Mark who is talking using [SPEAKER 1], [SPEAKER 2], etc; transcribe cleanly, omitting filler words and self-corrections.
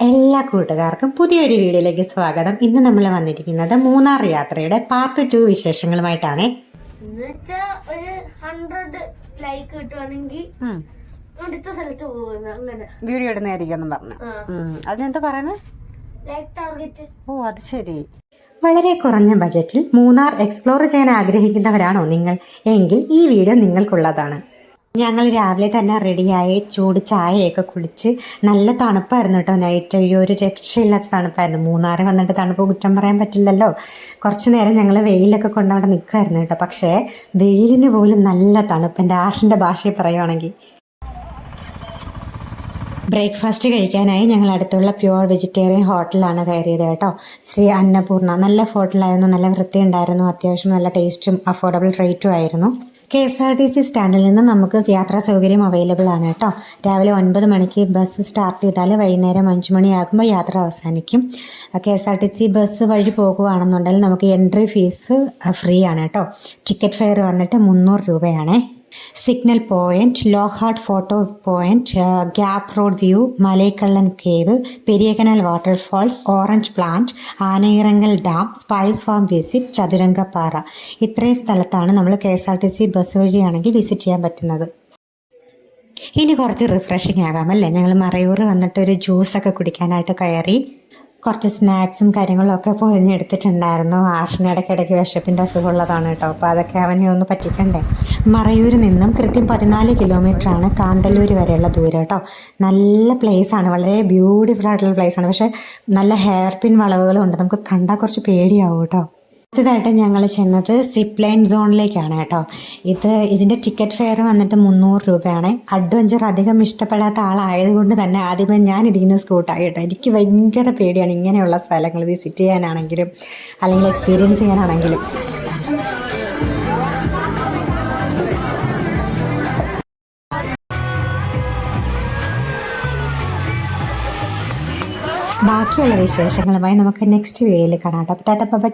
[SPEAKER 1] എല്ലാ കൂട്ടുകാർക്കും പുതിയൊരു വീഡിയോയിലേക്ക് സ്വാഗതം. ഇന്ന് നമ്മൾ വന്നിരിക്കുന്നത് മൂന്നാർ യാത്രയുടെ പാർട്ട് 2 വിശേഷങ്ങളുമായിട്ടാണ്.
[SPEAKER 2] ഒരു 100 ലൈക്ക് കിട്ടുവാണെങ്കിൽ അടുത്ത സ്ഥലത്ത് പോകുന്നത് അങ്ങനെ
[SPEAKER 1] വീഡിയോ ഇടുന്നതായിരിക്കും പറഞ്ഞു. അതിനെന്താ പറയുന്നത്?
[SPEAKER 2] Like target.
[SPEAKER 1] ഓ, അത് ശരി. വളരെ കുറഞ്ഞ ബജറ്റിൽ മൂന്നാർ എക്സ്പ്ലോർ ചെയ്യാൻ ആഗ്രഹിക്കുന്നവരാണോ നിങ്ങൾ എങ്കിൽ ഈ വീഡിയോ നിങ്ങൾക്കുള്ളതാണ്. ഞങ്ങൾ രാവിലെ തന്നെ റെഡിയായി ചൂട് ചായയൊക്കെ കുടിച്ച് നല്ല തണുപ്പായിരുന്നു കേട്ടോ. നൈറ്റ് ഈ ഒരു രക്ഷയില്ലാത്ത തണുപ്പായിരുന്നു. മൂന്നാറ് വന്നിട്ട് തണുപ്പ് കുറ്റം പറയാൻ പറ്റില്ലല്ലോ. കുറച്ച് നേരം ഞങ്ങൾ വെയിലൊക്കെ കൊണ്ട് അവിടെ നിൽക്കുമായിരുന്നു കേട്ടോ. പക്ഷേ വെയിലിന് പോലും നല്ല തണുപ്പ്. എൻ്റെ ആഷിൻ്റെ ഭാഷയിൽ പറയുവാണെങ്കിൽ. ബ്രേക്ക്ഫാസ്റ്റ് കഴിക്കാനായി ഞങ്ങൾ അടുത്തുള്ള പ്യുവർ വെജിറ്റേറിയൻ ഹോട്ടലാണ് കയറിയത് കേട്ടോ. ശ്രീ അന്നപൂർണ. നല്ല ഹോട്ടലായിരുന്നു, നല്ല വൃത്തിയുണ്ടായിരുന്നു, അത്യാവശ്യം നല്ല ടേസ്റ്റും അഫോർഡബിൾ റേറ്റും ആയിരുന്നു. KSRTC സ്റ്റാൻഡിൽ നിന്ന് നമുക്ക് യാത്രാ സൗകര്യം അവൈലബിൾ ആണ് കേട്ടോ. രാവിലെ 9 മണിക്ക് ബസ് സ്റ്റാർട്ട് ചെയ്താൽ വൈകുന്നേരം 5 മണിയാകുമ്പോൾ യാത്ര അവസാനിക്കും. KSRTC ബസ് വഴി പോകുകയാണെന്നുണ്ടെങ്കിൽ നമുക്ക് എൻട്രി ഫീസ് ഫ്രീ ആണ് കേട്ടോ. ടിക്കറ്റ് ഫെയർ വന്നിട്ട് 300 രൂപയാണ്. Signal point, Lockhart photo point, gap road view, Malaikallan cave, Periyakanal waterfalls, orange plant, Anayirangal dam, spice farm visit, Chathurangappara. ഇത്രയും സ്ഥലത്താണ് നമ്മൾ KSRTC ബസ് വഴിയാണെങ്കിൽ വിസിറ്റ് ചെയ്യാൻ പറ്റുന്നത്. ഇനി കുറച്ച് റിഫ്രഷിങ് ആകാം അല്ലേ. ഞങ്ങൾ മറയൂർ വന്നിട്ട് ഒരു ജ്യൂസൊക്കെ കുടിക്കാനായിട്ട് കയറി. കുറച്ച് സ്നാക്സും കാര്യങ്ങളും ഒക്കെ പൊതിഞ്ഞെടുത്തിട്ടുണ്ടായിരുന്നു. ആഷിന് ഇടയ്ക്കിടയ്ക്ക് വിശപ്പിൻ്റെ അസുഖമുള്ളതാണ് കേട്ടോ. അപ്പോൾ അതൊക്കെ അവനെ ഒന്ന് പറ്റിക്കണ്ടേ. മറയൂരിൽ നിന്നും കൃത്യം 14 കിലോമീറ്ററാണ് കാന്തല്ലൂർ വരെയുള്ള ദൂരം കേട്ടോ. നല്ല പ്ലേസാണ്, വളരെ ബ്യൂട്ടിഫുൾ ആയിട്ടുള്ള പ്ലേസാണ്. പക്ഷേ നല്ല ഹെയർ പിൻ വളവുകളും ഉണ്ട്. നമുക്ക് കണ്ടാൽ കുറച്ച് പേടിയാവും കേട്ടോ. അടുത്തതായിട്ട് ഞങ്ങൾ ചെന്നത് സിപ്പ് ലൈൻ സോണിലേക്കാണ് കേട്ടോ. ഇതിൻ്റെ ടിക്കറ്റ് ഫെയർ വന്നിട്ട് 300 രൂപയാണ്. അഡ്വഞ്ചർ അധികം ഇഷ്ടപ്പെടാത്ത ആളായതുകൊണ്ട് തന്നെ ആദ്യമേ ഞാൻ ഇതിന് സ്കൂട്ടായി കേട്ടോ. എനിക്ക് ഭയങ്കര പേടിയാണ് ഇങ്ങനെയുള്ള സ്ഥലങ്ങൾ വിസിറ്റ് ചെയ്യാനാണെങ്കിലും അല്ലെങ്കിൽ എക്സ്പീരിയൻസ് ചെയ്യാനാണെങ്കിലും. ബാക്കിയുള്ള വിശേഷങ്ങളുമായി നമുക്ക് നെക്സ്റ്റ് വീഡിയോയിൽ കാണാം. Tata bye bye.